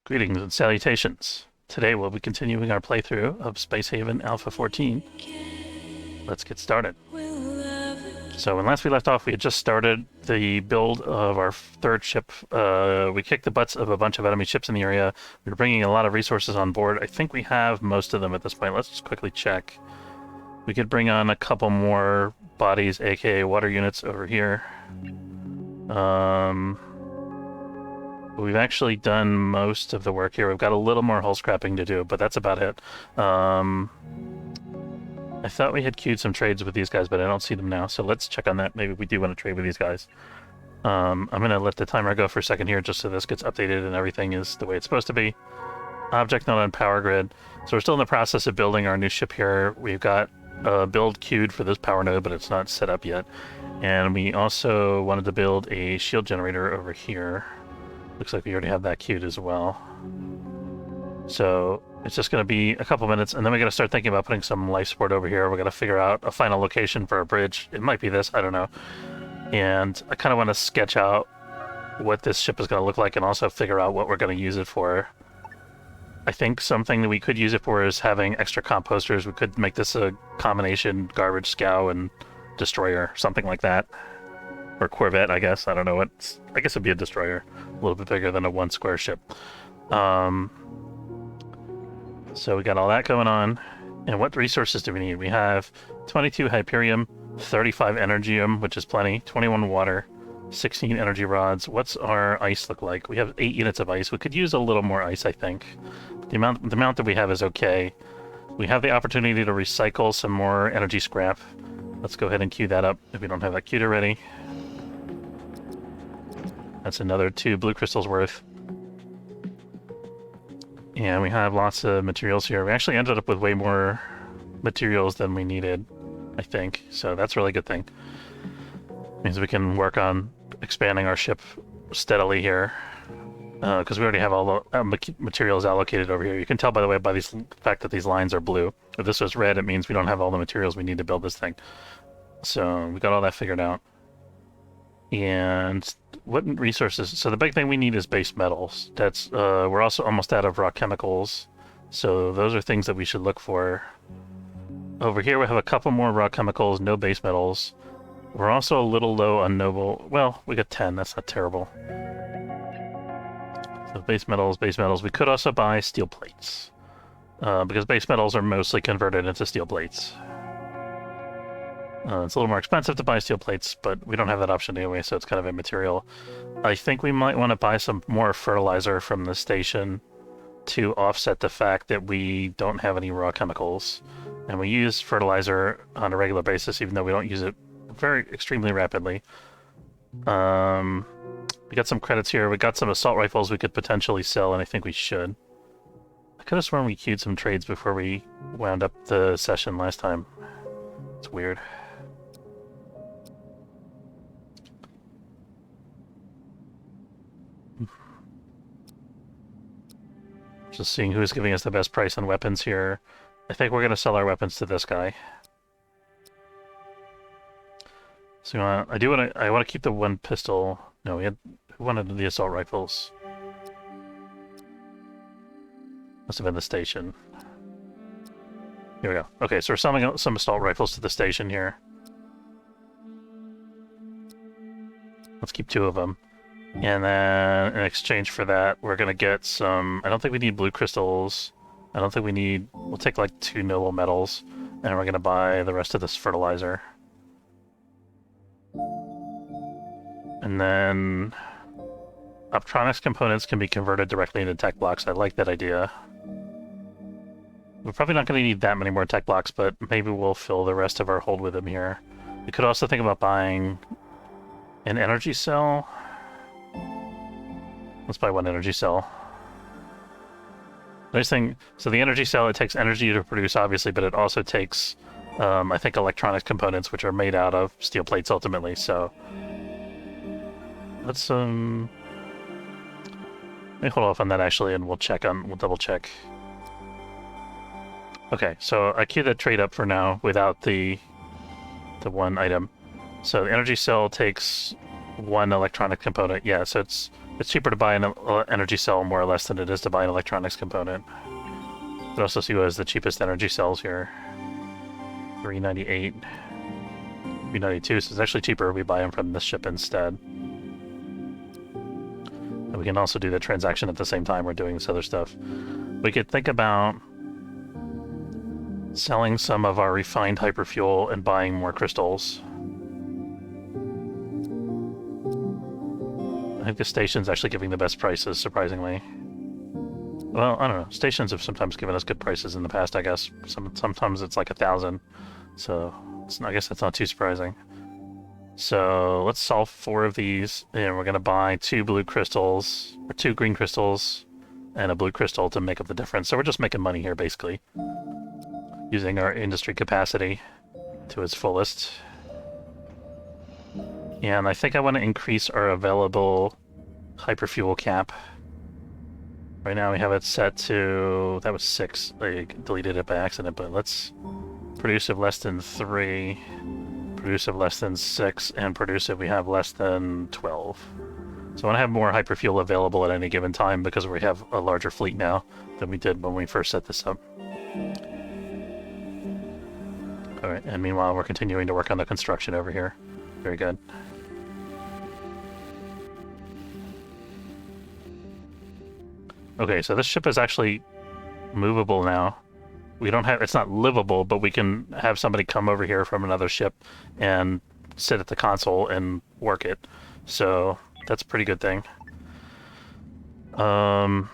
Greetings and salutations. Today we'll be continuing our playthrough of Space Haven Alpha 14. Let's get started. So when last we left off, we had just started the build of our third ship. We kicked the butts of a bunch of enemy ships in the area. We were bringing a lot of resources on board. I think we have most of them at this point. Let's just quickly check. We could bring on a couple more bodies, aka water units, over here. We've actually done most of the work here. We've got a little more hull scrapping to do, but that's about it. I thought we had queued some trades with these guys, but I don't see them now, so let's check on that. Maybe we do want to trade with these guys. I'm going to let the timer go for a second here, just so this gets updated and everything is the way it's supposed to be. Object not on power grid. So we're still in the process of building our new ship here. We've got a build queued for this power node, but it's not set up yet. And we also wanted to build a shield generator over here. Looks like we already have that queued as well. So it's just going to be a couple minutes, and then we got to start thinking about putting some life support over here. We're going to figure out a final location for a bridge. It might be this, I don't know. And I kind of want to sketch out what this ship is going to look like and also figure out what we're going to use it for. I think something that we could use it for is having extra composters. We could make this a combination garbage scow and destroyer, something like that. Or Corvette, I guess. I don't know what. I guess it'd be a destroyer. A little bit bigger than a one square ship. So we got all that going on. And what resources do we need? We have 22 Hyperium, 35 Energium, which is plenty, 21 water, 16 energy rods. What's our ice look like? We have 8 units of ice. We could use a little more ice, I think. The amount that we have is okay. We have the opportunity to recycle some more energy scrap. Let's go ahead and queue that up if we don't have that queued already. That's another 2 blue crystals worth. And we have lots of materials here. We actually ended up with way more materials than we needed, I think. So that's a really good thing. Means we can work on expanding our ship steadily here. Because we already have all the materials allocated over here. You can tell, by the way, by the fact that these lines are blue. If this was red, it means we don't have all the materials we need to build this thing. So we got all that figured out. And what resources? So the big thing we need is base metals. That's we're also almost out of raw chemicals, so those are things that we should look for. Over here we have a couple more raw chemicals, no base metals. We're also a little low on noble. Well, we got 10. That's not terrible. So base metals, base metals. We could also buy steel plates because base metals are mostly converted into steel plates. It's a little more expensive to buy steel plates, but we don't have that option anyway, so it's kind of immaterial. I think we might want to buy some more fertilizer from the station to offset the fact that we don't have any raw chemicals. And we use fertilizer on a regular basis, even though we don't use it very extremely rapidly. We got some credits here. We got some assault rifles we could potentially sell, and I think we should. I could have sworn we queued some trades before we wound up the session last time. It's weird. Just seeing who's giving us the best price on weapons here. I think we're going to sell our weapons to this guy. So I want to keep the one pistol. No, who wanted the assault rifles? Must have been the station. Here we go. Okay, so we're selling some assault rifles to the station here. Let's keep 2 of them. And then in exchange for that, we're going to get some... I don't think we need blue crystals. I don't think we need... We'll take like 2 noble metals. And we're going to buy the rest of this fertilizer. And then... Optronics components can be converted directly into tech blocks. I like that idea. We're probably not going to need that many more tech blocks, but maybe we'll fill the rest of our hold with them here. We could also think about buying an energy cell. Let's buy 1 energy cell. Nice thing, so the energy cell, it takes energy to produce, obviously, but it also takes, I think, electronic components, which are made out of steel plates, ultimately, so... Let's, let me hold off on that, actually, and we'll double check. Okay, so I queued that trade up for now without the 1 item. So the energy cell takes 1 electronic component. Yeah, so it's It's cheaper to buy an energy cell more or less than it is to buy an electronics component. But also see what is the cheapest energy cells here. 398, 392, so it's actually cheaper if we buy them from this ship instead. And we can also do the transaction at the same time we're doing this other stuff. We could think about selling some of our refined hyperfuel and buying more crystals. I think the station's actually giving the best prices, surprisingly. Well, I don't know. Stations have sometimes given us good prices in the past, I guess. Sometimes it's like 1,000. So I guess that's not too surprising. So let's solve 4 of these, and we're going to buy 2 blue crystals, or 2 green crystals, and a blue crystal to make up the difference. So we're just making money here, basically, using our industry capacity to its fullest. And I think I want to increase our available hyperfuel cap. Right now we have it set to... that was 6. I deleted it by accident, but let's produce if less than 3, produce if less than 6, and produce if we have less than 12. So I want to have more hyperfuel available at any given time because we have a larger fleet now than we did when we first set this up. Alright, and meanwhile we're continuing to work on the construction over here. Very good. Okay, so this ship is actually movable now. We don't have, it's not livable, but we can have somebody come over here from another ship and sit at the console and work it. So that's a pretty good thing. I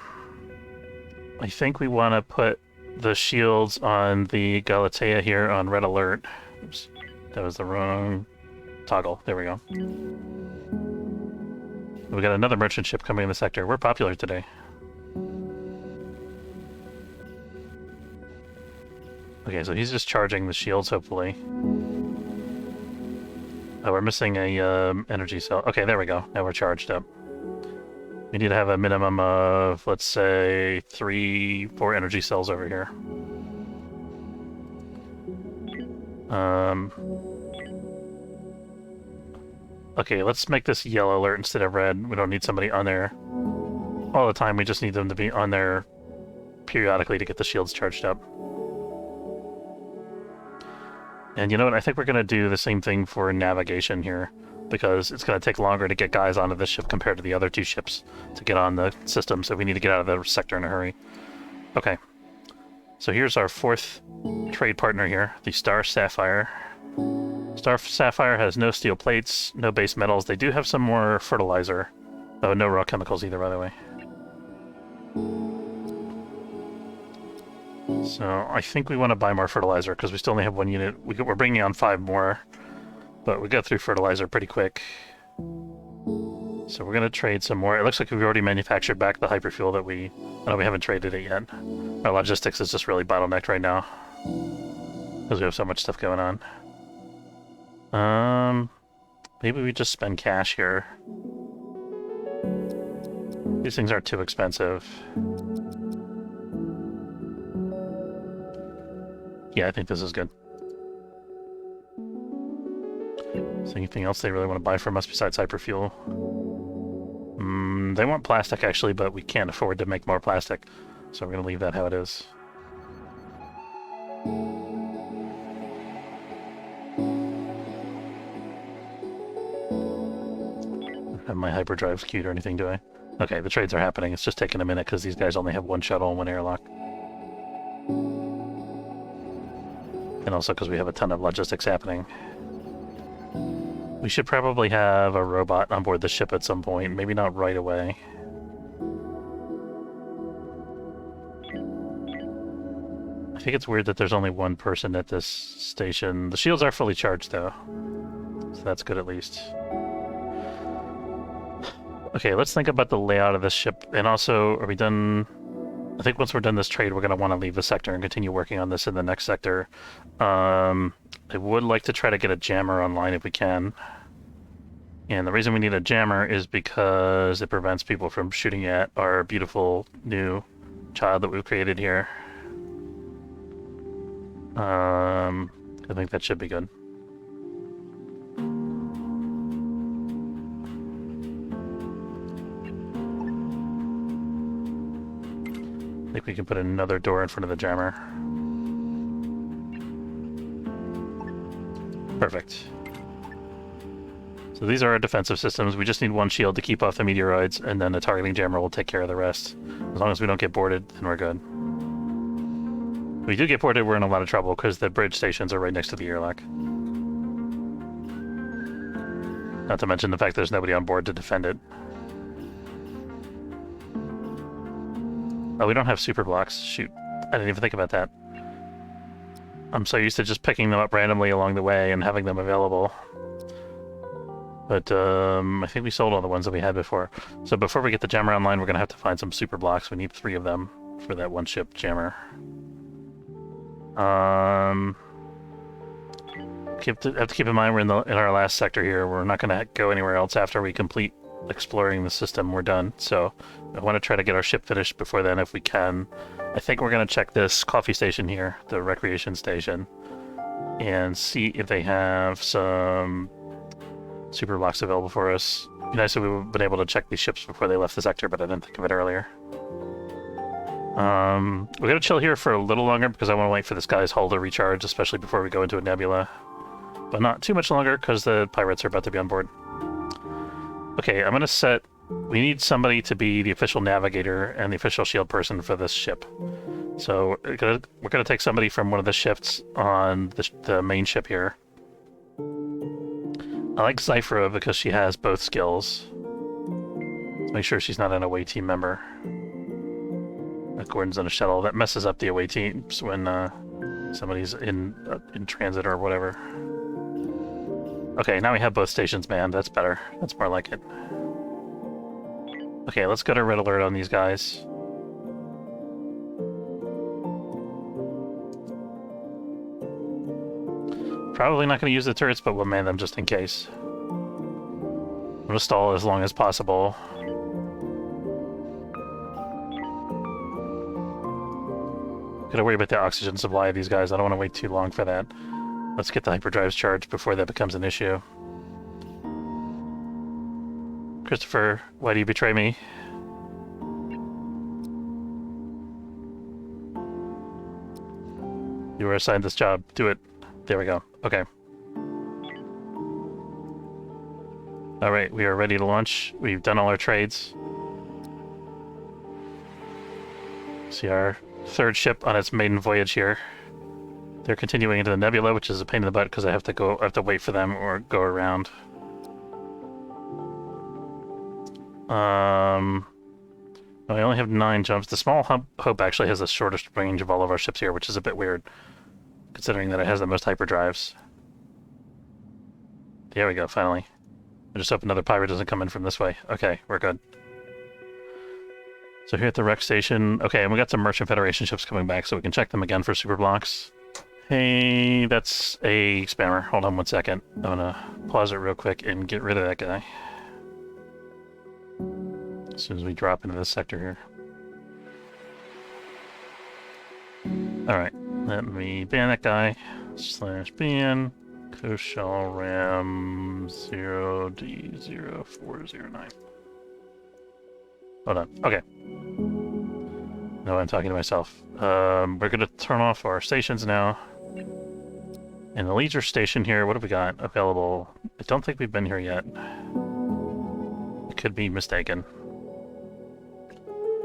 think we want to put the shields on the Galatea here on red alert. Oops, that was the wrong toggle. There we go. We got another merchant ship coming in the sector. We're popular today. Okay, so he's just charging the shields, hopefully. Oh, we're missing a energy cell. Okay, there we go. Now we're charged up. We need to have a minimum of, let's say, 3-4 energy cells over here. Okay, let's make this yellow alert instead of red. We don't need somebody on there all the time. We just need them to be on there periodically to get the shields charged up. And you know what? I think we're going to do the same thing for navigation here, because it's going to take longer to get guys onto this ship compared to the other 2 ships to get on the system, so we need to get out of the sector in a hurry. Okay. So here's our 4th trade partner here, the Star Sapphire. Star Sapphire has no steel plates, no base metals. They do have some more fertilizer. Oh, no raw chemicals either, by the way. So I think we want to buy more fertilizer because we still only have 1 unit. We're bringing on 5 more, but we got through fertilizer pretty quick. So we're going to trade some more. It looks like we've already manufactured back the hyperfuel that we... Oh, we haven't traded it yet. Our logistics is just really bottlenecked right now because we have so much stuff going on. Maybe we just spend cash here. These things aren't too expensive. Yeah, I think this is good. Is there anything else they really want to buy from us besides hyperfuel? They want plastic, actually, but we can't afford to make more plastic, so we're going to leave that how it is. I don't have my hyperdrives queued or anything, do I? Okay, the trades are happening. It's just taking a minute because these guys only have 1 shuttle and 1 airlock. And also because we have a ton of logistics happening. We should probably have a robot on board the ship at some point, maybe not right away. I think it's weird that there's only 1 person at this station. The shields are fully charged, though, so that's good at least. Okay, let's think about the layout of this ship, and also, are we done... I think once we're done this trade, we're going to want to leave the sector and continue working on this in the next sector. I would like to try to get a jammer online if we can. And the reason we need a jammer is because it prevents people from shooting at our beautiful new child that we've created here. I think that should be good. think we can put another door in front of the jammer. Perfect. So these are our defensive systems. We just need one shield to keep off the meteoroids, and then the targeting jammer will take care of the rest. As long as we don't get boarded, then we're good. If we do get boarded, we're in a lot of trouble, because the bridge stations are right next to the airlock. Not to mention the fact there's nobody on board to defend it. Oh, we don't have super blocks. Shoot. I didn't even think about that. I'm so used to just picking them up randomly along the way and having them available. But I think we sold all the ones that we had before. So before we get the jammer online, we're going to have to find some super blocks. We need 3 of them for that one ship jammer. Have to keep in mind we're in our last sector here. We're not going to go anywhere else after we complete exploring the system. We're done. So I want to try to get our ship finished before then if we can. I think we're going to check this coffee station here, the recreation station, and see if they have some super blocks available for us. It'd be nice if we would have been able to check these ships before they left the sector, but I didn't think of it earlier. We're going to chill here for a little longer because I want to wait for this guy's hull to recharge, especially before we go into a nebula. But not too much longer because the pirates are about to be on board. Okay, I'm going to set... We need somebody to be the official navigator and the official shield person for this ship. So we're going to take somebody from one of the ships on the main ship here. I like Zyphra because she has both skills. Let's make sure she's not an away team member. Gordon's on a shuttle. That messes up the away teams when somebody's in transit or whatever. Okay, now we have both stations manned. That's better. That's more like it. Okay, let's go to red alert on these guys. Probably not going to use the turrets, but we'll man them just in case. I'm going to stall as long as possible. Gotta worry about the oxygen supply of these guys. I don't want to wait too long for that. Let's get the hyperdrives charged before that becomes an issue. Christopher, why do you betray me? You were assigned this job. Do it. There we go. Okay. Alright, we are ready to launch. We've done all our trades. See our third ship on its maiden voyage here. They're continuing into the nebula, which is a pain in the butt because I have to wait for them or go around. I only have 9 jumps. The small Hope actually has the shortest range of all of our ships here, which is a bit weird, considering that it has the most hyperdrives. There we go, finally. I just hope another pirate doesn't come in from this way. Okay, we're good. So here at the rec station, okay, and we got some Merchant Federation ships coming back, so we can check them again for super blocks. Hey, that's a spammer. Hold on one second. I'm gonna pause it real quick and get rid of that guy. As soon as we drop into this sector here. Alright, let me ban that guy. /ban Koshal Ram 0D0409. Hold on. Okay. No, I'm talking to myself. We're going to turn off our stations now. And the leisure station here, what have we got available? I don't think we've been here yet. I could be mistaken.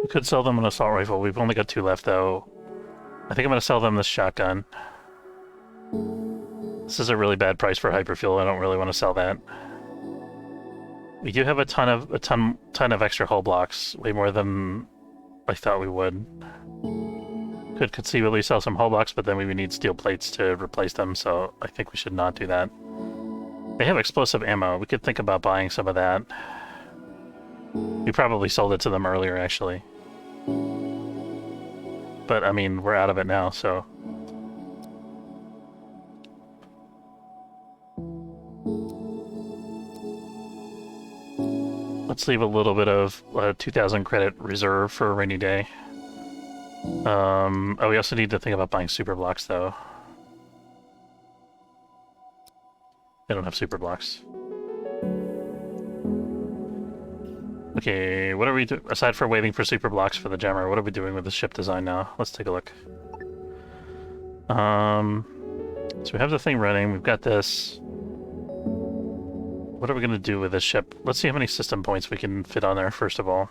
We could sell them an assault rifle. We've only got 2 left, though. I think I'm going to sell them this shotgun. This is a really bad price for hyperfuel. I don't really want to sell that. We do have a ton of extra hull blocks, way more than I thought we would. Could conceivably sell some hull blocks, but then we would need steel plates to replace them, so I think we should not do that. They have explosive ammo. We could think about buying some of that. We probably sold it to them earlier, actually. But, I mean, we're out of it now, so... Let's leave a little bit of 2,000 credit reserve for a rainy day. Oh, we also need to think about buying super blocks, though. They don't have super blocks. Okay, what are we doing? Aside for waiting for super blocks for the jammer, what are we doing with the ship design now? Let's take a look. So we have the thing running, we've got this. What are we going to do with this ship? Let's see how many system points we can fit on there, first of all.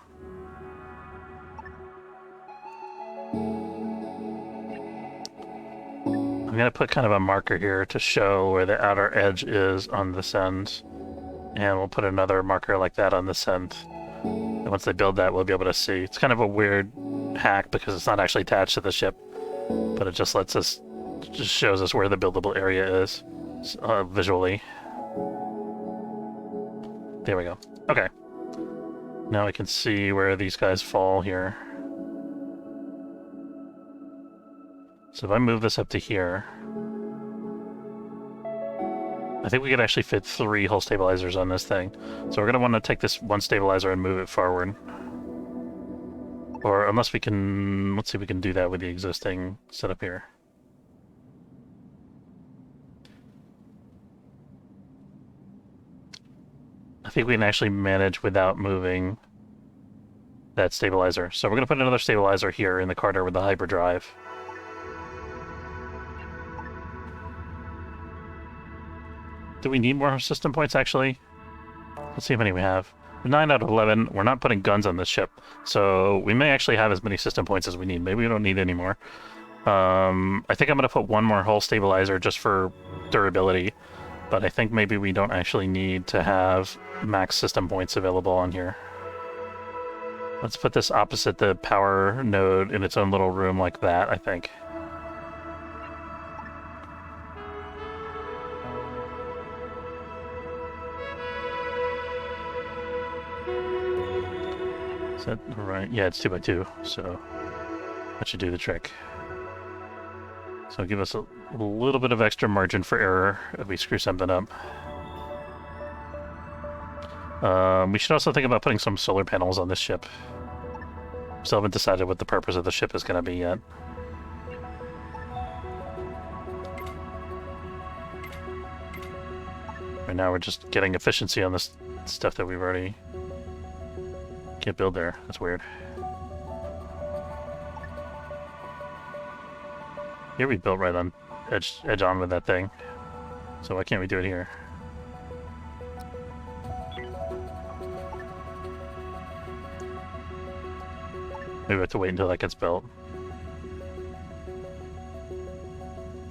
I'm going to put kind of a marker here to show where the outer edge is on this end. And we'll put another marker like that on this end. And once they build that, we'll be able to see. It's kind of a weird hack because it's not actually attached to the ship, but it just lets us, just shows us where the buildable area is visually. There we go. Okay. Now we can see where these guys fall here. So if I move this up to here, I think we could actually fit 3 hull stabilizers on this thing. So we're going to want to take this one stabilizer and move it forward. Or unless we can... Let's see if we can do that with the existing setup here. I think we can actually manage without moving that stabilizer. So we're going to put another stabilizer here in the corridor with the hyperdrive. Do we need more system points, actually? Let's see how many we have. 9 out of 11. We're not putting guns on this ship, so we may actually have as many system points as we need. Maybe we don't need any more. I think I'm going to put one more hull stabilizer just for durability, but I think maybe we don't actually need to have max system points available on here. Let's put this opposite the power node in its own little room like that, I think. Is that right? Yeah, it's 2x2, so that should do the trick. So give us a little bit of extra margin for error if we screw something up. We should also think about putting some solar panels on this ship. Still haven't decided what the purpose of the ship is going to be yet. Right now we're just getting efficiency on this stuff that we've already... Can't build there. That's weird. Here we built right on edge on with that thing. So why can't we do it here? Maybe we have to wait until that gets built.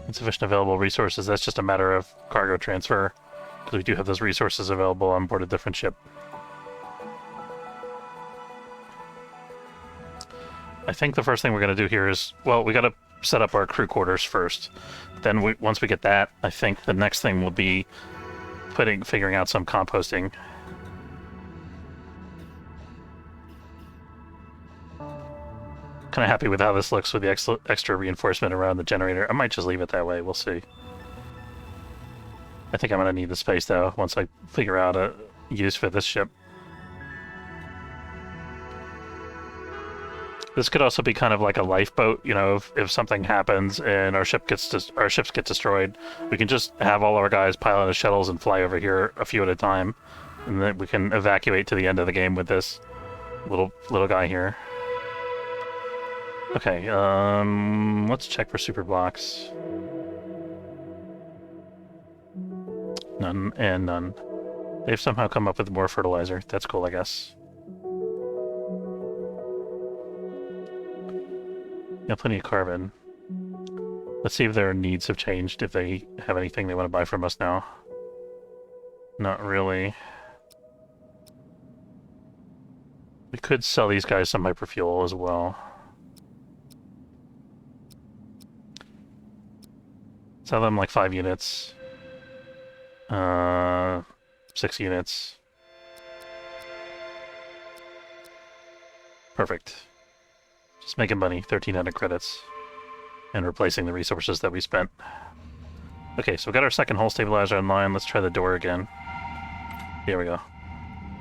Insufficient available resources. That's just a matter of cargo transfer, because we do have those resources available on board a different ship. I think the first thing we're going to do here is, well, we got to set up our crew quarters first. Then once we get that, I think the next thing will be figuring out some composting. Kind of happy with how this looks with the extra reinforcement around the generator. I might just leave it that way. We'll see. I think I'm going to need the space, though, once I figure out a use for this ship. This could also be kind of like a lifeboat, you know, if something happens and our ships get destroyed, we can just have all our guys pile into shuttles and fly over here a few at a time, and then we can evacuate to the end of the game with this little guy here. Okay, let's check for super blocks. None and none. They've somehow come up with more fertilizer. That's cool, I guess. Got plenty of carbon. Let's see if their needs have changed, if they have anything they want to buy from us now. Not really. We could sell these guys some hyperfuel as well. Sell them like 5 units. 6 units. Perfect. Just making money, 1,300 credits. And replacing the resources that we spent. Okay, so we got our second hull stabilizer online. Let's try the door again. Here we go.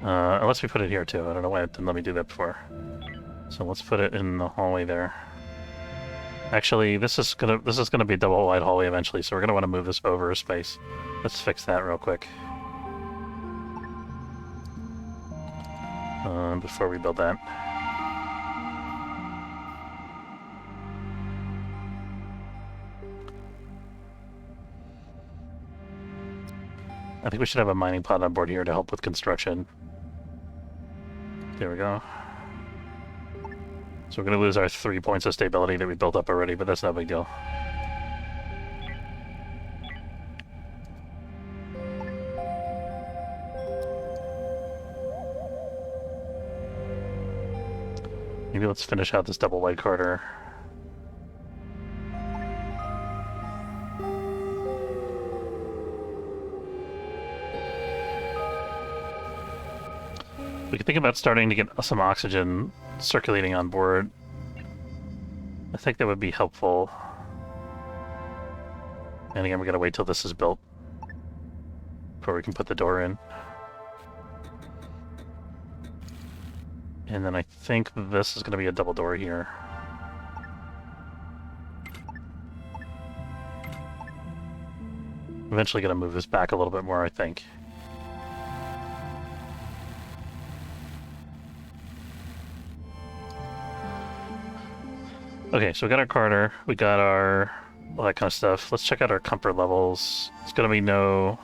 Unless we put it here too. I don't know why it didn't let me do that before. So let's put it in the hallway there. Actually, this is gonna be a double wide hallway eventually, so we're gonna want to move this over a space. Let's fix that real quick. before we build that. I think we should have a mining pod on board here to help with construction. There we go. So we're going to lose our 3 points of stability that we built up already, but that's no big deal. Maybe let's finish out this double white corridor. We could think about starting to get some oxygen circulating on board. I think that would be helpful. And again, we gotta wait till this is built before we can put the door in. And then I think this is gonna be a double door here. Eventually gonna move this back a little bit more, I think. Okay, so we got our corridor, we got our all that kind of stuff. Let's check out our comfort levels. It's gonna be no...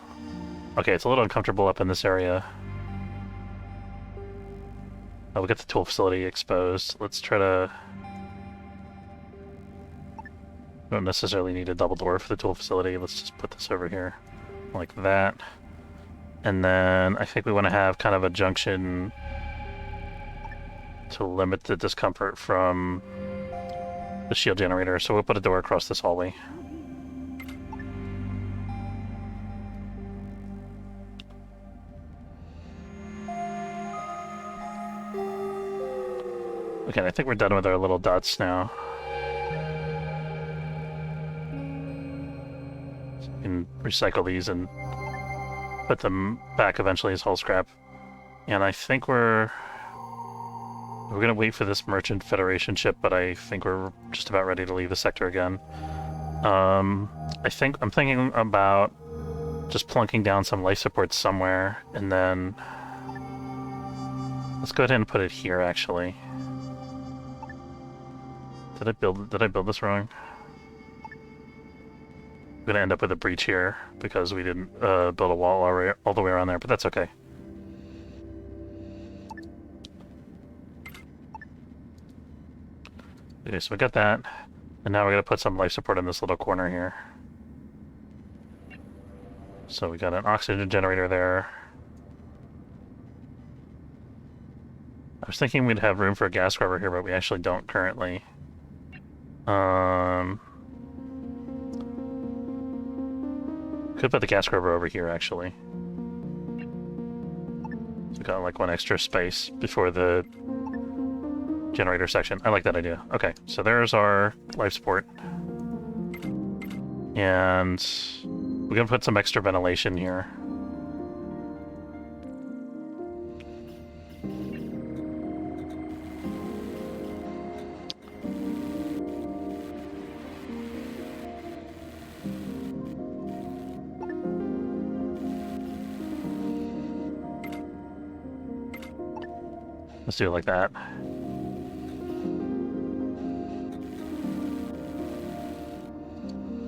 Okay, it's a little uncomfortable up in this area. Oh, we got the tool facility exposed. Let's try to... We don't necessarily need a double door for the tool facility. Let's just put this over here, like that. And then I think we want to have kind of a junction to limit the discomfort from the shield generator, so we'll put a door across this hallway. Okay, I think we're done with our little dots now. So we can recycle these and put them back eventually as hull scrap. And I think we're gonna wait for this Merchant Federation ship, but I think we're just about ready to leave the sector again. I'm thinking about just plunking down some life support somewhere, and then let's go ahead and put it here. Actually, did I build this wrong? I'm gonna end up with a breach here because we didn't build a wall all the way around there, but that's okay. Okay, so we got that, and now we're gonna put some life support in this little corner here. So we got an oxygen generator there. I was thinking we'd have room for a gas scrubber here, but we actually don't currently. Could put the gas scrubber over here, actually. So we got like one extra space before the generator section. I like that idea. Okay, so there's our life support. And we're gonna put some extra ventilation here. Let's do it like that.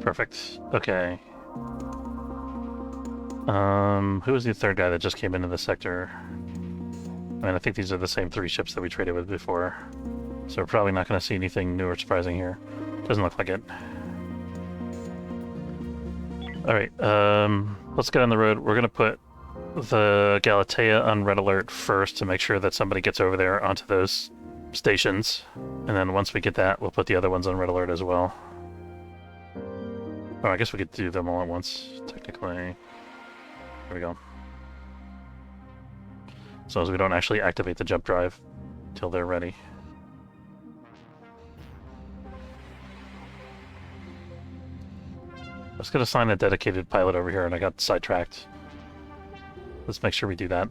Perfect. Okay. Who was the third guy that just came into the sector? I mean, I think these are the same 3 ships that we traded with before. So we're probably not going to see anything new or surprising here. Doesn't look like it. Alright, let's get on the road. We're going to put the Galatea on red alert first to make sure that somebody gets over there onto those stations. And then once we get that, we'll put the other ones on red alert as well. Oh, I guess we could do them all at once, technically. There we go. As long as we don't actually activate the jump drive till they're ready. I was going to assign a dedicated pilot over here and I got sidetracked. Let's make sure we do that.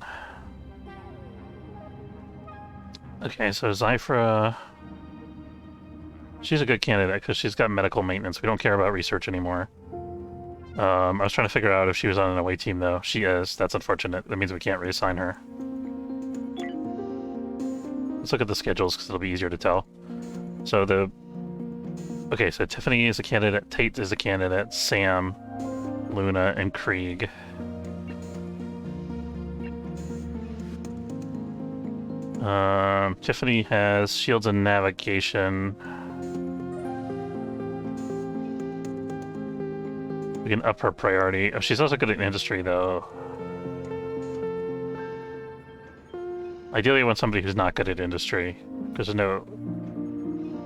Okay, so Zyphra... She's a good candidate because she's got medical maintenance. We don't care about research anymore. I was trying to figure out if she was on an away team, though. She is. That's unfortunate. That means we can't reassign her. Let's look at the schedules because it'll be easier to tell. So the... Okay, so Tiffany is a candidate, Tate is a candidate, Sam, Luna, and Krieg. Tiffany has shields and navigation. We can up her priority. Oh, she's also good at industry, though. Ideally, I want somebody who's not good at industry, because there's no...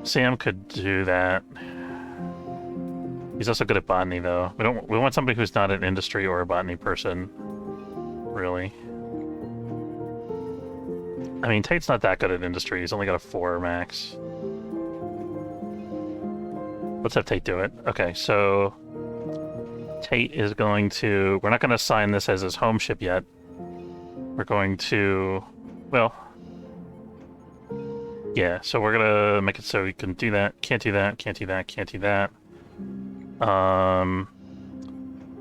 Sam could do that. He's also good at botany, though. We want somebody who's not an industry or a botany person, really. I mean, Tate's not that good at industry. He's only got a 4 max. Let's have Tate do it. Okay, so Tate is going to... We're not going to assign this as his home ship yet. We're going to... Well... Yeah, so we're going to make it so we can do that, can't do that, can't do that, can't do that.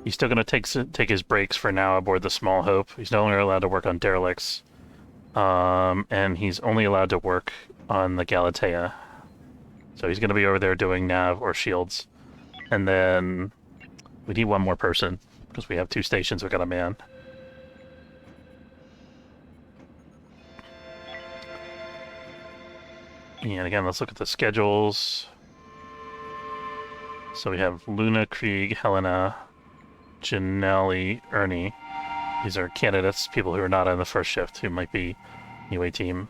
He's still going to take his breaks for now aboard the Small Hope. He's no longer allowed to work on derelicts. And he's only allowed to work on the Galatea. So he's going to be over there doing nav or shields. And then we need one more person, because we have 2 stations we got a man. And again, let's look at the schedules. So we have Luna, Krieg, Helena, Janelli, Ernie. These are candidates, people who are not on the first shift, who might be UA team.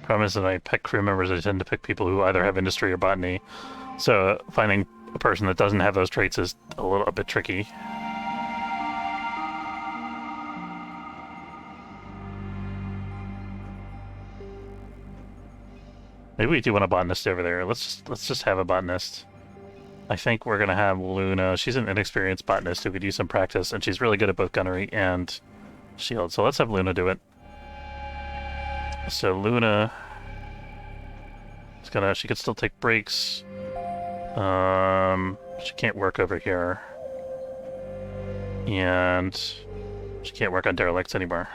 Problem is that I pick crew members, I tend to pick people who either have industry or botany. So finding a person that doesn't have those traits is a bit tricky. Maybe we do want a botanist over there. Let's just have a botanist. I think we're gonna have Luna. She's an inexperienced botanist who could use some practice, and she's really good at both gunnery and shield. So let's have Luna do it. So Luna is gonna. She could still take breaks. She can't work over here, and she can't work on derelicts anymore.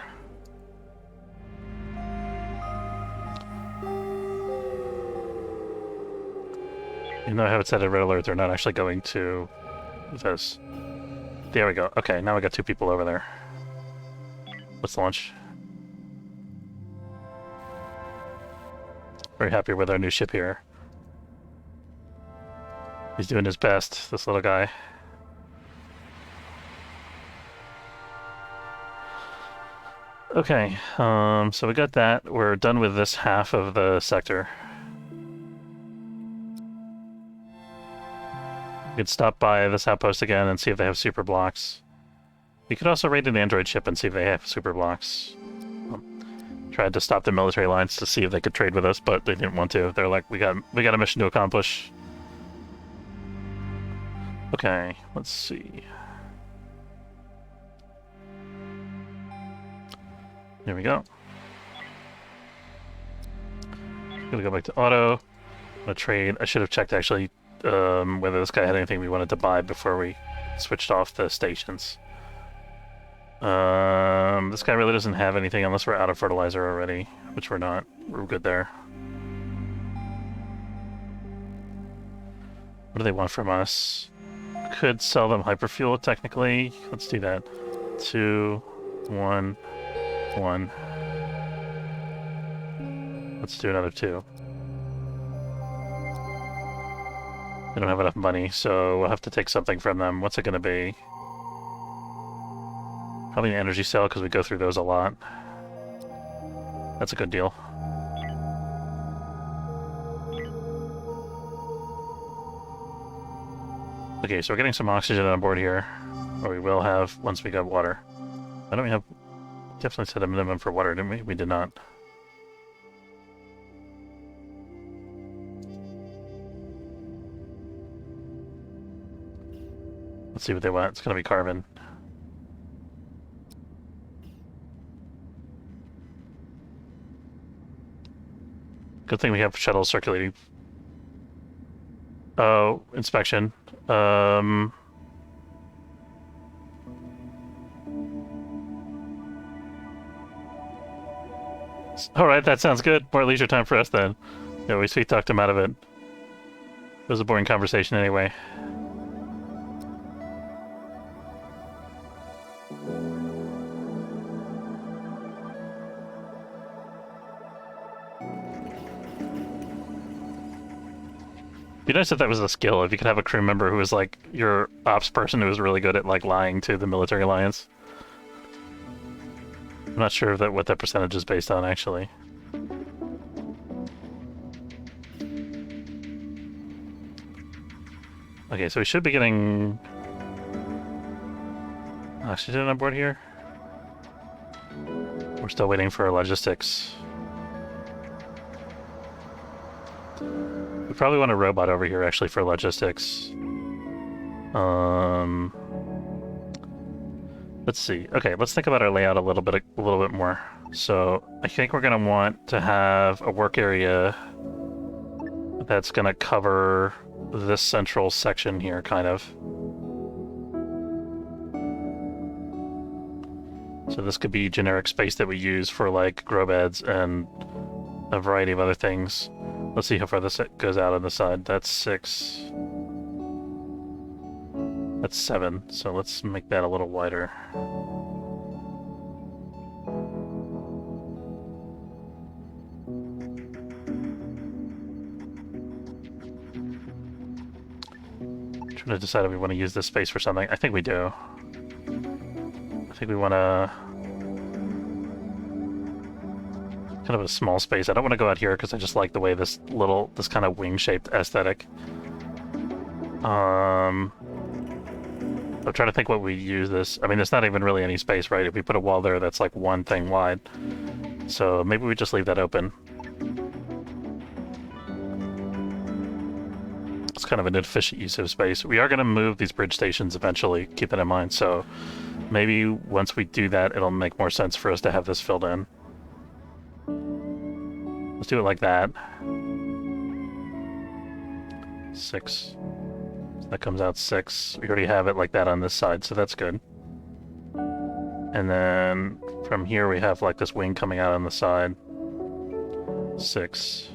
Even though I have it set at red alert, they're not actually going to this. There we go. Okay, now we got 2 people over there. Let's launch. Very happy with our new ship here. He's doing his best, this little guy. Okay, so we got that. We're done with this half of the sector. We could stop by this outpost again and see if they have super blocks. We could also raid an android ship and see if they have super blocks. Tried to stop the military lines to see if they could trade with us, but they didn't want to. They're like, we got a mission to accomplish. Okay, let's see. There we go. Gonna go back to auto. I'm gonna trade. I should have checked actually whether this guy had anything we wanted to buy before we switched off the stations. This guy really doesn't have anything unless we're out of fertilizer already, which we're not. We're good there. What do they want from us? Could sell them hyperfuel technically. Let's do that. 2, 1, 1. Let's do another 2. We don't have enough money, so we'll have to take something from them. What's it going to be? Probably an energy cell, because we go through those a lot. That's a good deal. Okay, so we're getting some oxygen on board here. Or we will have once we got water. Why don't we have... Definitely set a minimum for water, didn't we? We did not. Let's see what they want. It's going to be carbon. Good thing we have shuttles circulating. Oh, inspection. Alright, that sounds good. More leisure time for us then. Yeah, we sweet talked him out of it. It was a boring conversation anyway. Be nice if that was a skill, if you could have a crew member who was like your ops person who was really good at like lying to the military alliance. I'm not sure what that percentage is based on actually. Okay, so we should be getting oxygen on board here. We're still waiting for logistics. We probably want a robot over here, actually, for logistics. Let's see. Okay, let's think about our layout a little bit more. So I think we're gonna want to have a work area that's gonna cover this central section here, kind of. So this could be generic space that we use for like grow beds and a variety of other things. Let's see how far this goes out on the side. That's 6. That's 7. So let's make that a little wider. Trying to decide if we want to use this space for something. I think we do. I think we want to... kind of a small space. I don't want to go out here because I just like the way this kind of wing-shaped aesthetic. I'm trying to think what we use this. I mean, there's not even really any space, right? If we put a wall there, that's like one thing wide. So maybe we just leave that open. It's kind of an inefficient use of space. We are going to move these bridge stations eventually, keep that in mind. So maybe once we do that, it'll make more sense for us to have this filled in. Let's do it like that. 6. So that comes out 6. We already have it like that on this side, so that's good. And then from here we have like this wing coming out on the side. 6.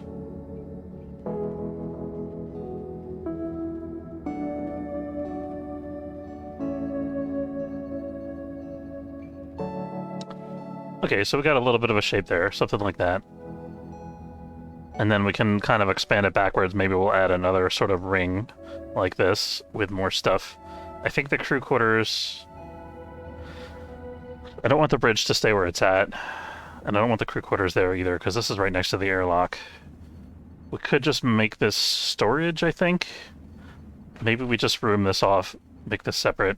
Okay, so we got a little bit of a shape there, something like that. And then we can kind of expand it backwards. Maybe we'll add another sort of ring like this with more stuff. I think the crew quarters... I don't want the bridge to stay where it's at. And I don't want the crew quarters there either, because this is right next to the airlock. We could just make this storage, I think. Maybe we just room this off, make this separate.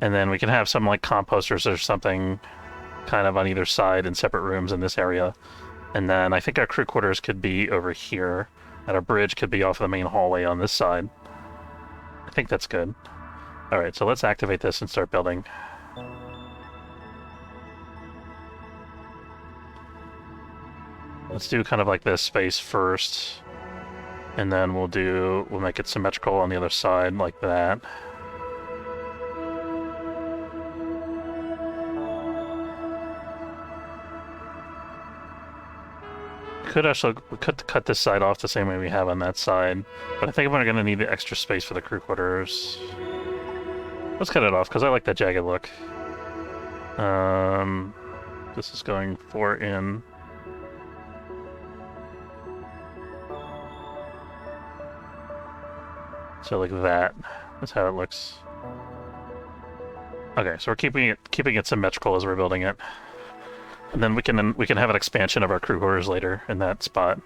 And then we can have some like composters or something kind of on either side in separate rooms in this area. And then I think our crew quarters could be over here, and our bridge could be off the main hallway on this side. I think that's good. Alright, so let's activate this and start building. Let's do kind of like this space first, and then we'll make it symmetrical on the other side like that. We could cut this side off the same way we have on that side, but I think we're going to need the extra space for the crew quarters. Let's cut it off, because I like that jagged look. This is going 4 in. So like that. That's how it looks. Okay, so we're keeping it symmetrical as we're building it. And then we can have an expansion of our crew quarters later in that spot.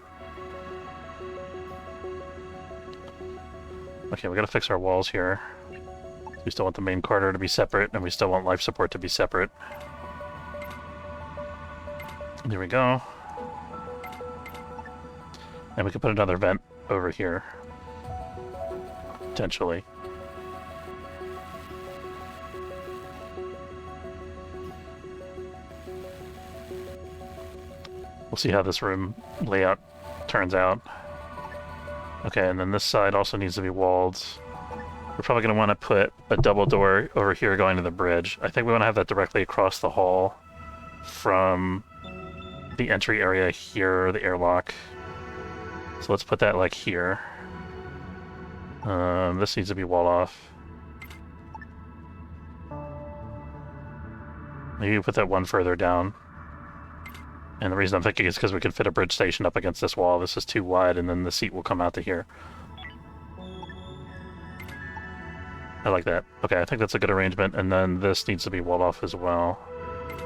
Okay, we gotta fix our walls here. We still want the main corridor to be separate, and we still want life support to be separate. There we go. And we can put another vent over here. Potentially. We'll see how this room layout turns out. Okay, and then this side also needs to be walled. We're probably going to want to put a double door over here going to the bridge. I think we want to have that directly across the hall from the entry area here, the airlock. So let's put that like here. This needs to be walled off. Maybe put that one further down. And the reason I'm thinking is because we could fit a bridge station up against this wall. This is too wide, and then the seat will come out to here. I like that. Okay, I think that's a good arrangement. And then this needs to be walled off as well.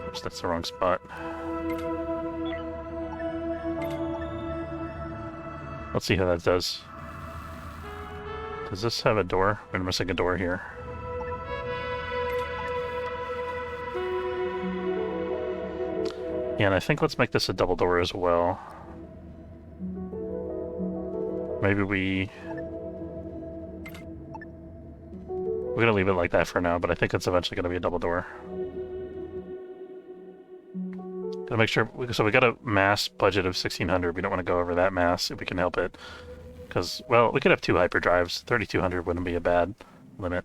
Oops, that's the wrong spot. Let's see how that does. Does this have a door? We're missing a door here. Yeah, and I think let's make this a double door as well. Maybe we're gonna leave it like that for now, but I think it's eventually gonna be a double door. Gotta make sure, so we got a mass budget of 1600. We don't want to go over that mass if we can help it. Because, well, we could have 2 hyperdrives. 3200 wouldn't be a bad limit.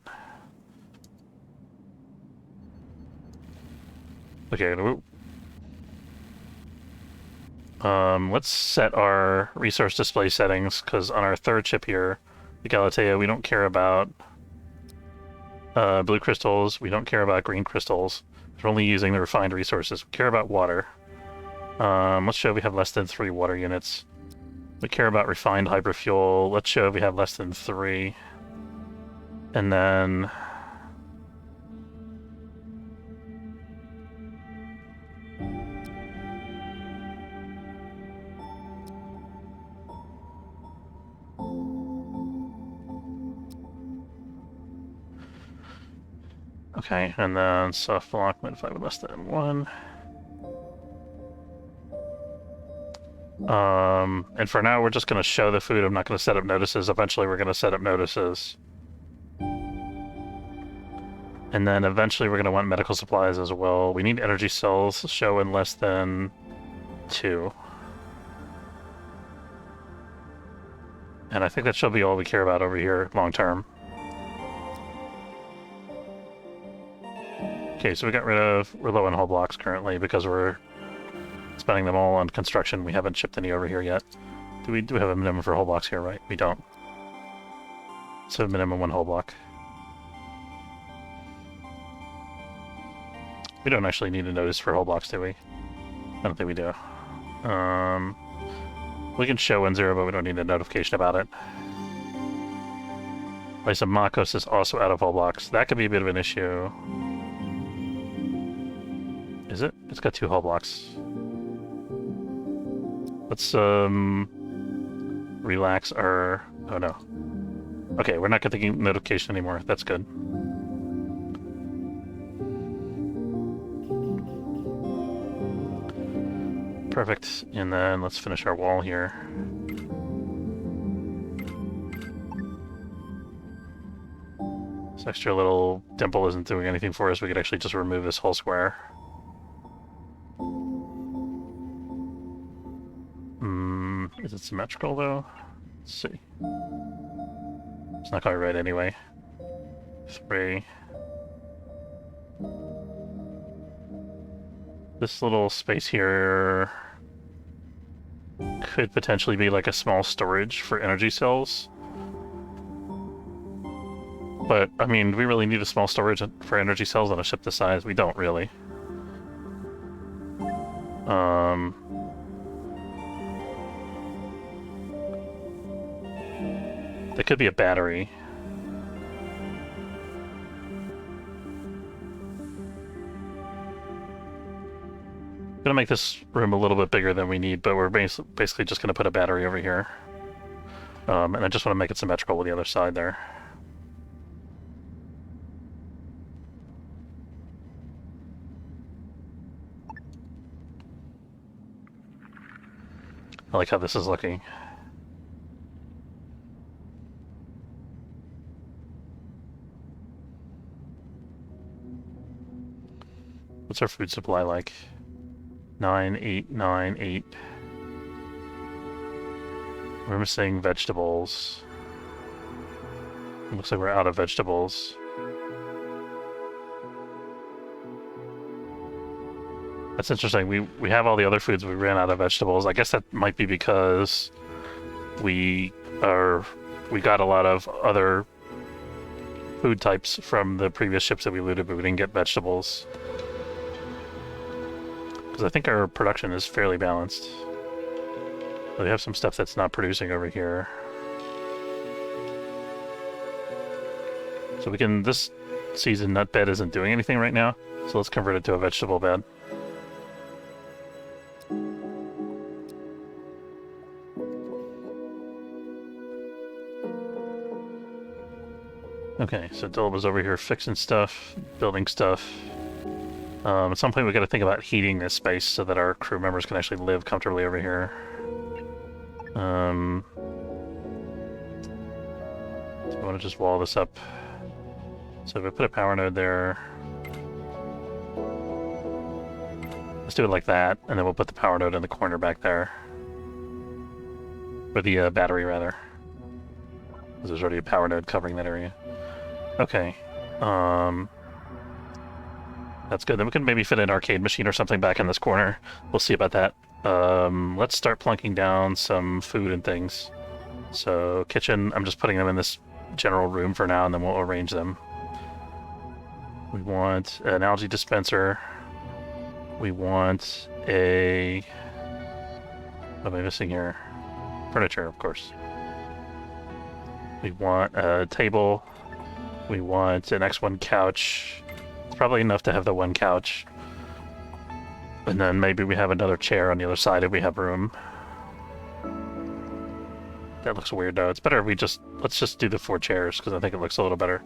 Okay, let's set our resource display settings, because on our third chip here, the Galatea, we don't care about blue crystals, we don't care about green crystals. We're only using the refined resources. We care about water. Let's show we have less than 3 water units. We care about refined hyperfuel. Let's show we have less than 3. And then... Okay, and then soft block modify with less than 1. And for now, we're just going to show the food. I'm not going to set up notices. Eventually, we're going to set up notices. And then eventually, we're going to want medical supplies as well. We need energy cells show in less than 2. And I think that should be all we care about over here long term. Okay, so we're low on hull blocks currently because we're spending them all on construction. We haven't shipped any over here yet. Do we have a minimum for hull blocks here, right? We don't. So minimum 1 hull block. We don't actually need a notice for hull blocks, do we? I don't think we do. We can show 1-0, but we don't need a notification about it. Lysa Makos is also out of hull blocks. That could be a bit of an issue. Is it? It's got 2 hull blocks. Let's, relax our... Oh, no. Okay, we're not getting notification anymore. That's good. Perfect. And then let's finish our wall here. This extra little dimple isn't doing anything for us. We could actually just remove this whole square. Is it symmetrical, though? Let's see. It's not quite right anyway. 3. This little space here could potentially be like a small storage for energy cells. But, I mean, do we really need a small storage for energy cells on a ship this size? We don't really. There could be a battery. I'm gonna make this room a little bit bigger than we need, but we're basically just gonna put a battery over here. And I just want to make it symmetrical with the other side there. I like how this is looking. What's our food supply like? 9, 8, 9, 8. We're missing vegetables. It looks like we're out of vegetables. That's interesting. We have all the other foods. We ran out of vegetables. I guess that might be because we got a lot of other food types from the previous ships that we looted, but we didn't get vegetables. Because I think our production is fairly balanced. We have some stuff that's not producing over here. So we can, this season nut bed isn't doing anything right now, so let's convert it to a vegetable bed. Okay, so Dylan was over here fixing stuff, building stuff. At some point we gotta think about heating this space so that our crew members can actually live comfortably over here. So I want to just wall this up. So if I put a power node there, let's do it like that, and then we'll put the power node in the corner back there. Or the battery, rather. Because there's already a power node covering that area. Okay. That's good. Then we can maybe fit an arcade machine or something back in this corner. We'll see about that. Let's start plunking down some food and things. So, kitchen, I'm just putting them in this general room for now, and then we'll arrange them. We want an algae dispenser. We want a... What am I missing here? Furniture, of course. We want a table. We want an X1 couch. It's probably enough to have the one couch. And then maybe we have another chair on the other side if we have room. That looks weird though. It's better if we let's just do the 4 chairs, because I think it looks a little better.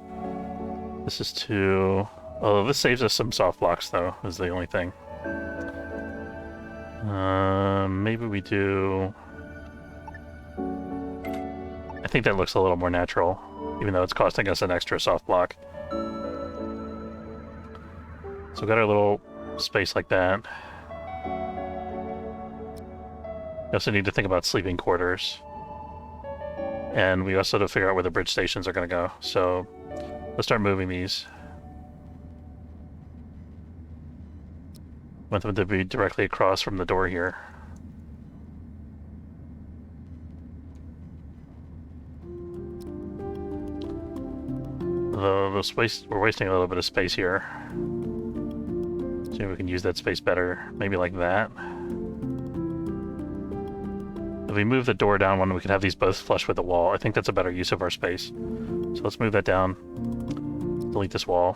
This is 2... Oh, this saves us some soft blocks though, is the only thing. Maybe we do... I think that looks a little more natural, even though it's costing us an extra soft block. So we got our little space like that. We also need to think about sleeping quarters. And we also have to figure out where the bridge stations are going to go. So let's start moving these. Want them to be directly across from the door here. The space, we're wasting a little bit of space here. See if we can use that space better. Maybe like that. If we move the door down one, we can have these both flush with the wall. I think that's a better use of our space. So let's move that down. Delete this wall.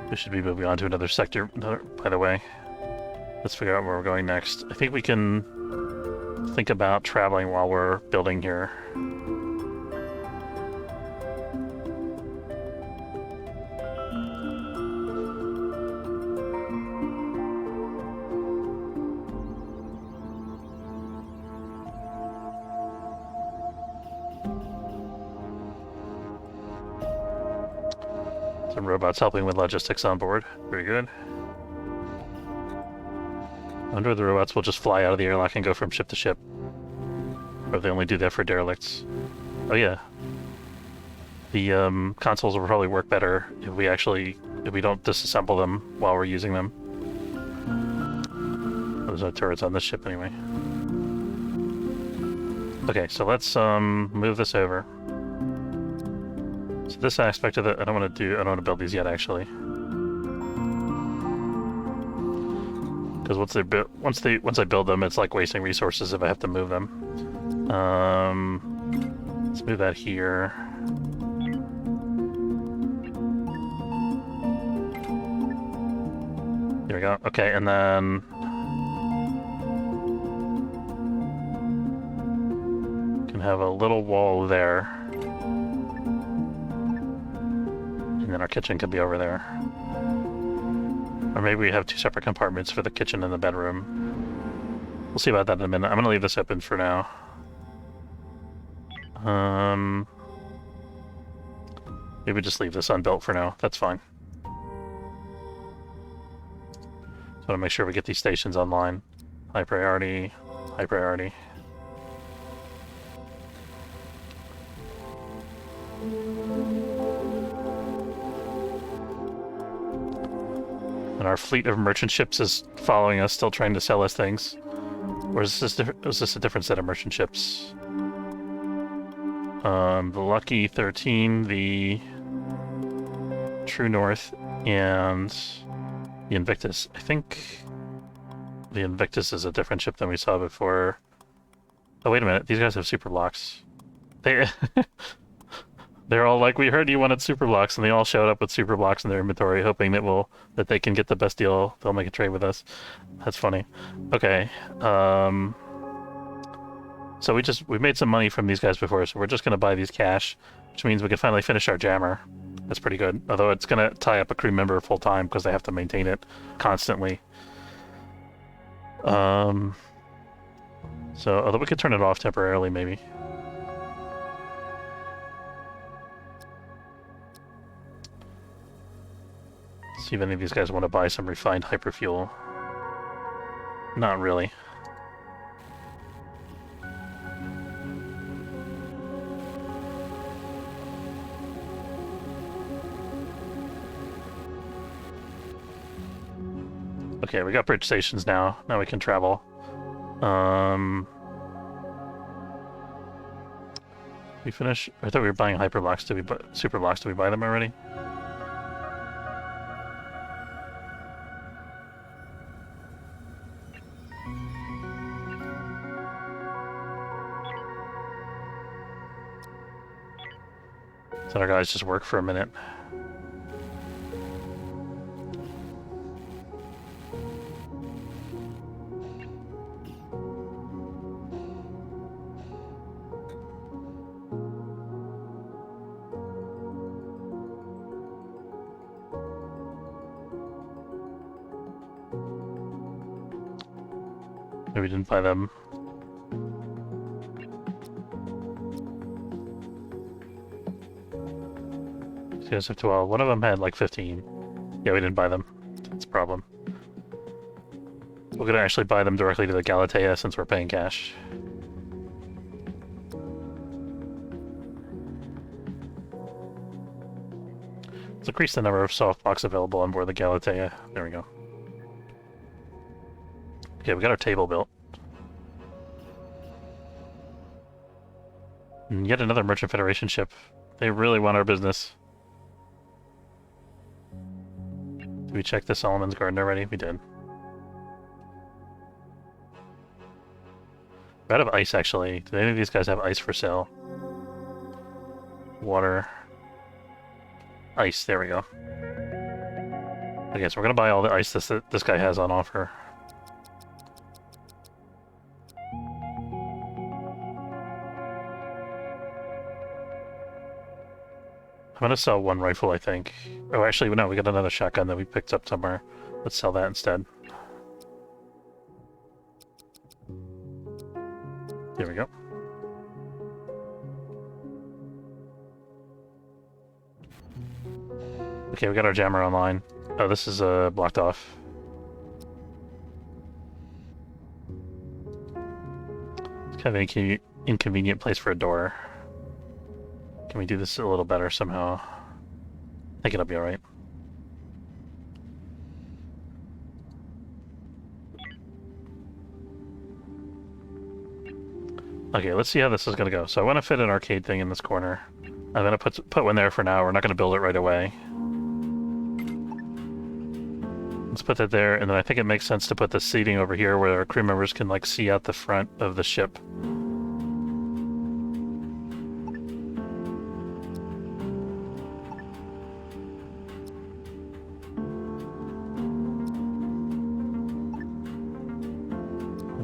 We should be moving on to another sector, by the way. Let's figure out where we're going next. I think we can think about traveling while we're building here. Some robots helping with logistics on board. Very good. I wonder if the robots will just fly out of the airlock and go from ship to ship. Or if they only do that for derelicts. Oh yeah. The consoles will probably work better if we don't disassemble them while we're using them. There's no turrets on this ship anyway. Okay, so let's move this over. So this aspect of it, I don't want to build these yet actually. Because once I build them, it's like wasting resources if I have to move them. Let's move that here. There we go. Okay, and then can have a little wall there. And then our kitchen could be over there. Or maybe we have 2 separate compartments for the kitchen and the bedroom. We'll see about that in a minute. I'm going to leave this open for now. Maybe just leave this unbuilt for now. That's fine. So I want to make sure we get these stations online. High priority, high priority. And our fleet of merchant ships is following us, still trying to sell us things. Or is this a different set of merchant ships? The Lucky 13, the True North, and the Invictus. I think the Invictus is a different ship than we saw before. Oh, wait a minute. These guys have super blocks. They're all like, we heard you wanted super blocks, and they all showed up with super blocks in their inventory, hoping that they can get the best deal. They'll make a trade with us. That's funny. Okay. So we made some money from these guys before, so we're just gonna buy these cash, which means we can finally finish our jammer. That's pretty good. Although it's gonna tie up a crew member full time because they have to maintain it constantly. So although we could turn it off temporarily, maybe. See if any of these guys want to buy some refined hyperfuel. Not really. Okay, we got bridge stations now. Now we can travel. We finish? I thought we were buying hyperblocks. Did we buy super blocks? Did we buy them already? So our guys just work for a minute. We didn't buy them. These guys have 12. One of them had like 15. Yeah, we didn't buy them. That's a problem. We're gonna actually buy them directly to the Galatea since we're paying cash. Let's increase the number of soft blocks available on board the Galatea. There we go. Okay, we got our table built. And yet another Merchant Federation ship. They really want our business. Did we check the Solomon's Garden already? We did. We're out of ice, actually. Do any of these guys have ice for sale? Water. Ice, there we go. Okay, so we're gonna buy all the ice this guy has on offer. I'm gonna sell one rifle, I think. Oh, actually, no, we got another shotgun that we picked up somewhere. Let's sell that instead. There we go. Okay, we got our jammer online. Oh, this is blocked off. It's kind of an inconvenient place for a door. Can we do this a little better somehow? I think it'll be alright. Okay, let's see how this is gonna go. So I want to fit an arcade thing in this corner. I'm gonna put one there for now. We're not gonna build it right away. Let's put that there, and then I think it makes sense to put the seating over here where our crew members can like see out the front of the ship.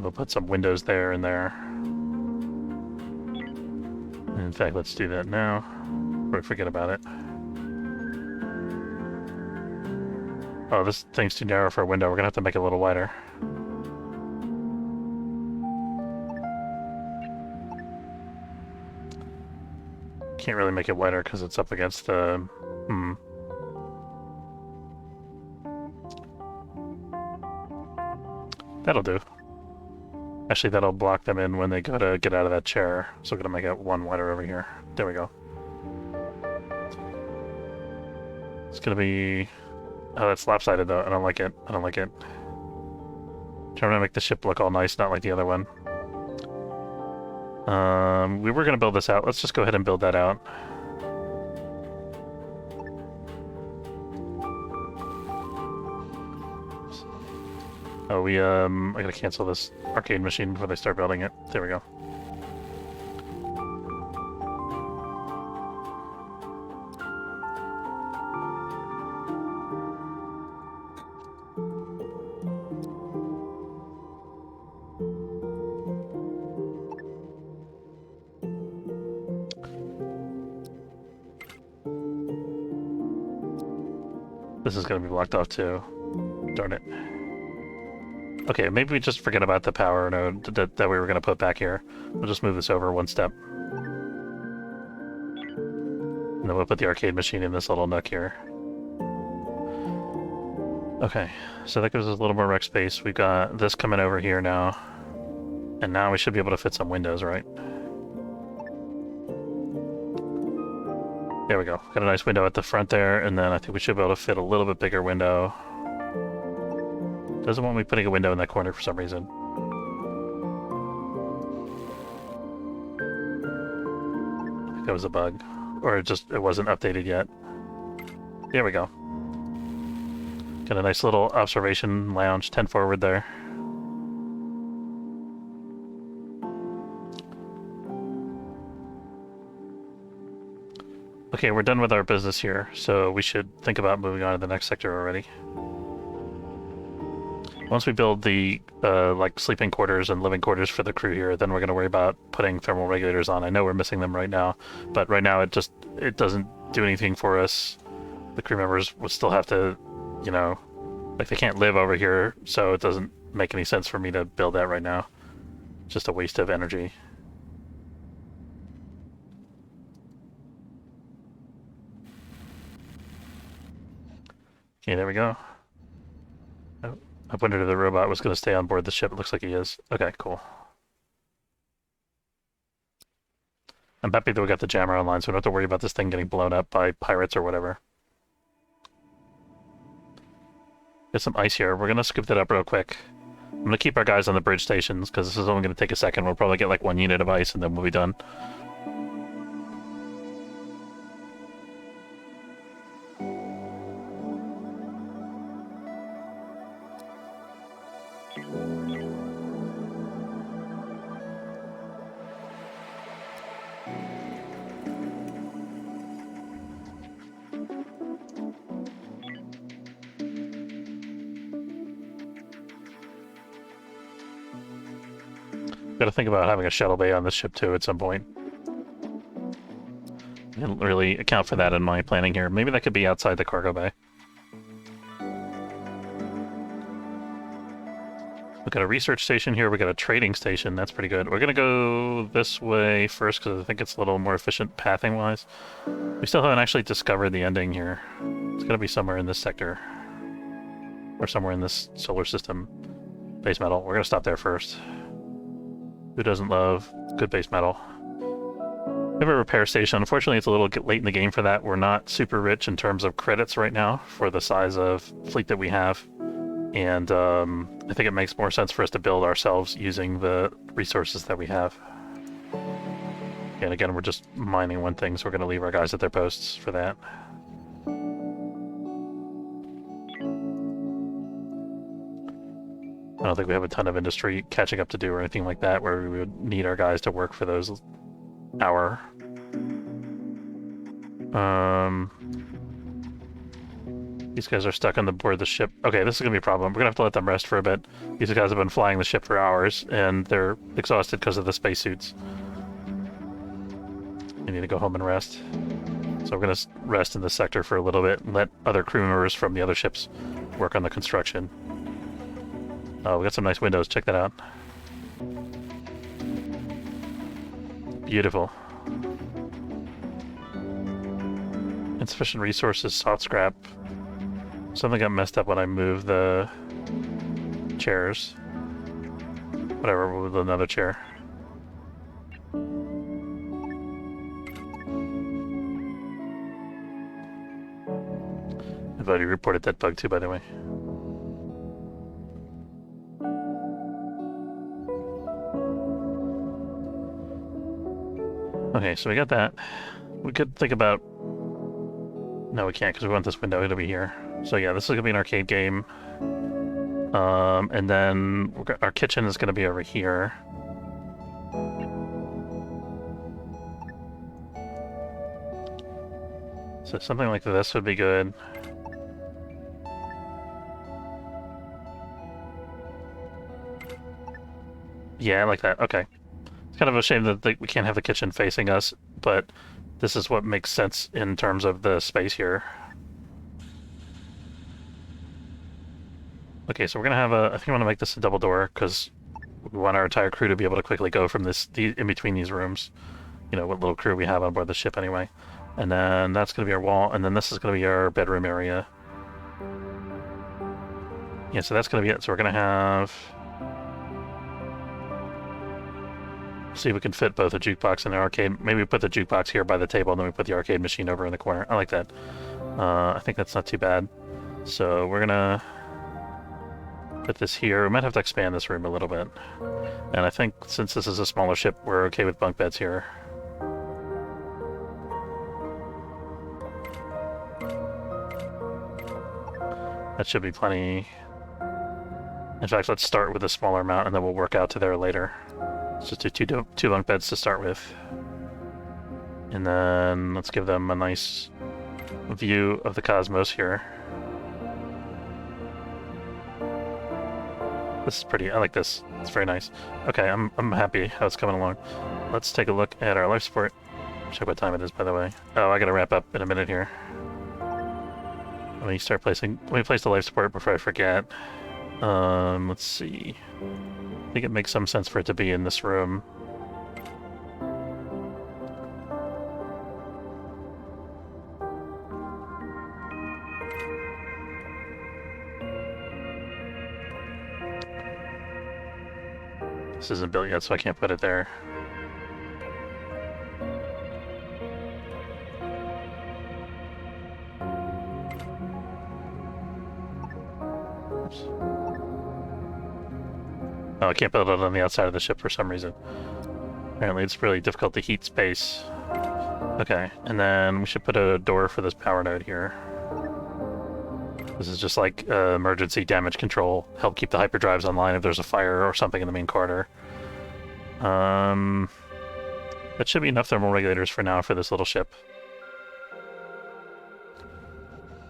We'll put some windows there and there. In fact, let's do that now, before we forget about it. Oh, this thing's too narrow for a window. We're gonna have to make it a little wider. Can't really make it wider because it's up against the... That'll do. Actually, that'll block them in when they go to get out of that chair. So we're gonna make it one wider over here. There we go. It's gonna be Oh, that's lopsided though. I don't like it. I don't like it. Trying to make the ship look all nice, not like the other one. We were gonna build this out. Let's just go ahead and build that out. Oh, I gotta cancel this arcade machine before they start building it. There we go. This is gonna be blocked off too. Darn it. Okay, maybe we just forget about the power node that we were gonna put back here. We'll just move this over one step. And then we'll put the arcade machine in this little nook here. Okay, so that gives us a little more rec space. We've got this coming over here now. And now we should be able to fit some windows, right? There we go. Got a nice window at the front there, and then I think we should be able to fit a little bit bigger window. Doesn't want me putting a window in that corner for some reason. I think that was a bug. Or it wasn't updated yet. There we go. Got a nice little observation lounge, 10 forward there. Okay, we're done with our business here, so we should think about moving on to the next sector already. Once we build the like sleeping quarters and living quarters for the crew here, then we're going to worry about putting thermal regulators on. I know we're missing them right now, but right now it doesn't do anything for us. The crew members would still have to, you know, like they can't live over here, so it doesn't make any sense for me to build that right now. Just a waste of energy. Okay, there we go. Oh, I wondered if the robot was going to stay on board the ship. It looks like he is. Okay, cool. I'm happy that we got the jammer online, so we don't have to worry about this thing getting blown up by pirates or whatever. Get some ice here. We're going to scoop that up real quick. I'm going to keep our guys on the bridge stations, because this is only going to take a second. We'll probably get like 1 unit of ice, and then we'll be done. Gotta think about having a shuttle bay on this ship too at some point. I didn't really account for that in my planning here. Maybe that could be outside the cargo bay. We've got a research station here, we got a trading station, that's pretty good. We're gonna go this way first because I think it's a little more efficient pathing-wise. We still haven't actually discovered the ending here. It's gotta be somewhere in this sector. Or somewhere in this solar system. Base metal. We're gonna stop there first. Who doesn't love good base metal? We have a repair station. Unfortunately, it's a little late in the game for that. We're not super rich in terms of credits right now for the size of fleet that we have. And I think it makes more sense for us to build ourselves using the resources that we have. And again, we're just mining one thing, so we're going to leave our guys at their posts for that. I don't think we have a ton of industry catching up to do or anything like that, where we would need our guys to work for those hour. These guys are stuck on the board of the ship. Okay, this is gonna be a problem. We're gonna have to let them rest for a bit. These guys have been flying the ship for hours, and they're exhausted because of the spacesuits. They need to go home and rest. So we're gonna rest in this sector for a little bit and let other crew members from the other ships work on the construction. Oh, we got some nice windows. Check that out. Beautiful. Insufficient resources, soft scrap. Something got messed up when I moved the chairs. Whatever, we'll move another chair. I've already reported that bug too, by the way. Okay, so we got that. We could think about... No, we can't, because we want this window to be here. So yeah, this is going to be an arcade game. And then our kitchen is going to be over here. So something like this would be good. Yeah, I like that. Okay. It's kind of a shame that we can't have the kitchen facing us, but this is what makes sense in terms of the space here. Okay, so we're gonna have a... I think I want to make this a double door, because we want our entire crew to be able to quickly go from in between these rooms. You know, what little crew we have on board the ship anyway. And then that's gonna be our wall, and then this is gonna be our bedroom area. Yeah, so that's gonna be it. So we're gonna have... See if we can fit both a jukebox and an arcade. Maybe we put the jukebox here by the table, and then we put the arcade machine over in the corner. I like that. I think that's not too bad. So we're gonna put this here. We might have to expand this room a little bit. And I think since this is a smaller ship, we're okay with bunk beds here. That should be plenty. In fact, let's start with a smaller amount, and then we'll work out to there later. Let's just do two bunk beds to start with. And then let's give them a nice view of the cosmos here. This is pretty. I like this. It's very nice. Okay, I'm happy how it's coming along. Let's take a look at our life support. Check what time it is, by the way. Oh, I gotta wrap up in a minute here. Let me place the life support before I forget. Let's see. I think it makes some sense for it to be in this room. This isn't built yet, so I can't put it there. Oops. Oh, I can't build it on the outside of the ship for some reason. Apparently it's really difficult to heat space. Okay, and then we should put a door for this power node here. This is just like emergency damage control. Help keep the hyperdrives online if there's a fire or something in the main corridor. That should be enough thermal regulators for now for this little ship.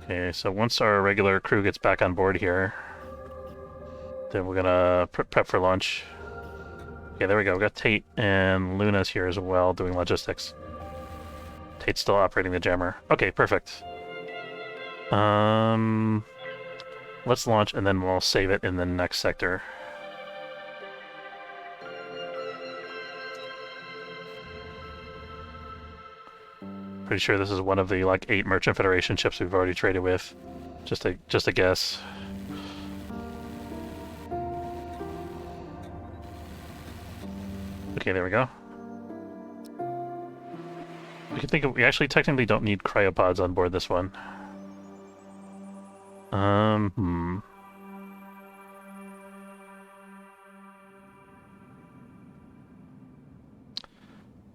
Okay, so once our regular crew gets back on board here, then we're gonna prep for lunch. Okay, there we go. We got Tate and Luna's here as well, doing logistics. Tate's still operating the jammer. Okay, perfect. Let's launch, and then we'll save it in the next sector. Pretty sure this is one of the, like, 8 Merchant Federation ships we've already traded with. Just a guess. Okay, there we go. We actually technically don't need cryopods on board this one.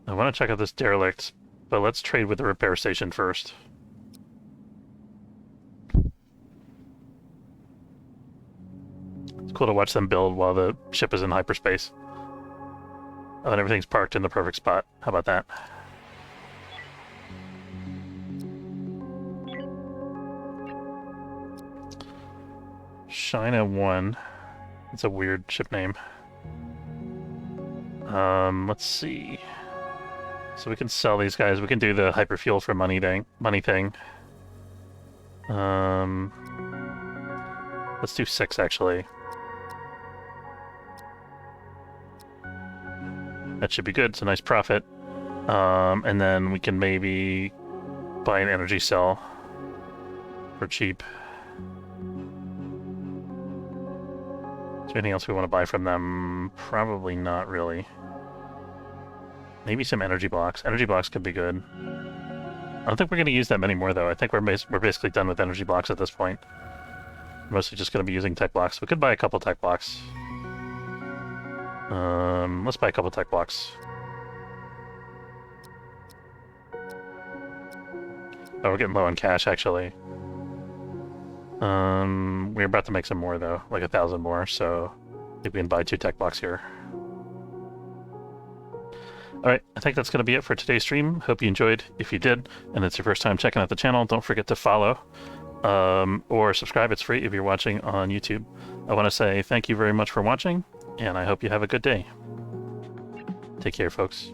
I want to check out this derelict, but let's trade with the repair station first. It's cool to watch them build while the ship is in hyperspace. Oh, and everything's parked in the perfect spot. How about that? China 1. It's a weird ship name. Let's see. So we can sell these guys. We can do the hyperfuel for money thing. Let's do 6 actually. That should be good. It's a nice profit. And then we can maybe buy an energy cell for cheap. Is there anything else we want to buy from them? Probably not really. Maybe some energy blocks. Energy blocks could be good. I don't think we're going to use that many more, though. I think we're basically done with energy blocks at this point. Mostly just going to be using tech blocks. We could buy a couple tech blocks. Let's buy a couple tech blocks. Oh, we're getting low on cash, actually. We're about to make some more, though. Like 1,000 more, so I think we can buy 2 tech blocks here. Alright, I think that's going to be it for today's stream. Hope you enjoyed. If you did, and it's your first time checking out the channel, don't forget to follow or subscribe. It's free if you're watching on YouTube. I want to say thank you very much for watching, and I hope you have a good day. Take care, folks.